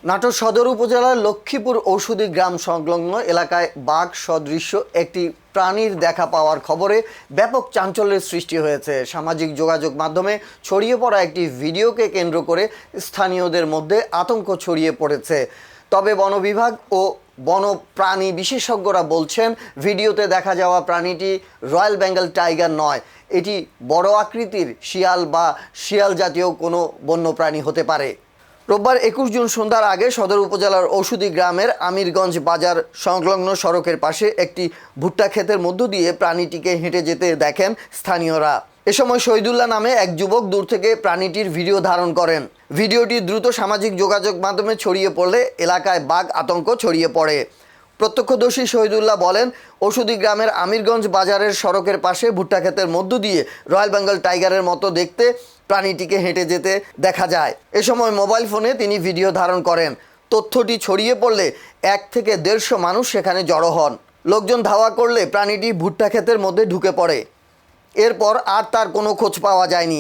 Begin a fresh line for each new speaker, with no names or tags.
নাটোর সদর উপজেলার লক্ষ্মীপুর ঔষধি গ্রাম সংলগ্ন এলাকায় বাঘ সদৃশ্য একটি প্রাণীর দেখা পাওয়ার খবরে ব্যাপক চাঞ্চল্যের সৃষ্টি হয়েছে। সামাজিক যোগাযোগ মাধ্যমে ছড়িয়ে পড়া একটি ভিডিওকে কেন্দ্র করে স্থানীয়দের মধ্যে আতঙ্ক ছড়িয়ে পড়েছে। তবে বন বিভাগ ও বন্যপ্রাণী বিশেষজ্ঞরা বলছেন, ভিডিওতে দেখা যাওয়া প্রাণীটি রয়্যাল বেঙ্গল টাইগার নয়, এটি বড় আকৃতির শিয়াল বা শিয়াল জাতীয় কোনো বন্যপ্রাণী হতে পারে। রোববার 21 জুন সন্ধ্যার আগে সদর উপজেলার ঔষধি গ্রামের আমিরগঞ্জ বাজার সংলগ্ন সড়কের পাশে একটি ভুট্টা ক্ষেতের মধ্য দিয়ে প্রাণীটিকে হেঁটে যেতে দেখেন স্থানীয়রা। এ সময় শহীদুল্লাহ নামে এক যুবক দূর থেকে প্রাণীটির ভিডিও ধারণ করেন। ভিডিওটি দ্রুত সামাজিক যোগাযোগ মাধ্যমে ছড়িয়ে পড়লে এলাকায় বাঘ আতঙ্ক ছড়িয়ে পড়ে। প্রত্যক্ষদর্শী শহীদুল্লাহ বলেন, ঔষধি গ্রামের আমিরগঞ্জ বাজারের সড়কের পাশে ভুট্টা ক্ষেতের মধ্য দিয়ে রয়্যাল বেঙ্গল টাইগারের মতো দেখতে প্রাণীটিকে হেঁটে যেতে দেখা যায়। এ সময় মোবাইল ফোনে তিনি ভিডিও ধারণ করেন। তথ্যটি ছড়িয়ে পড়লে 1 থেকে 150 মানুষ সেখানে জড়ো হন। লোকজন ধাওয়া করলে প্রাণীটি ভুট্টা ক্ষেতের মধ্যে ঢুকে পড়ে। এরপর আর তার কোনো খোঁজ পাওয়া যায়নি।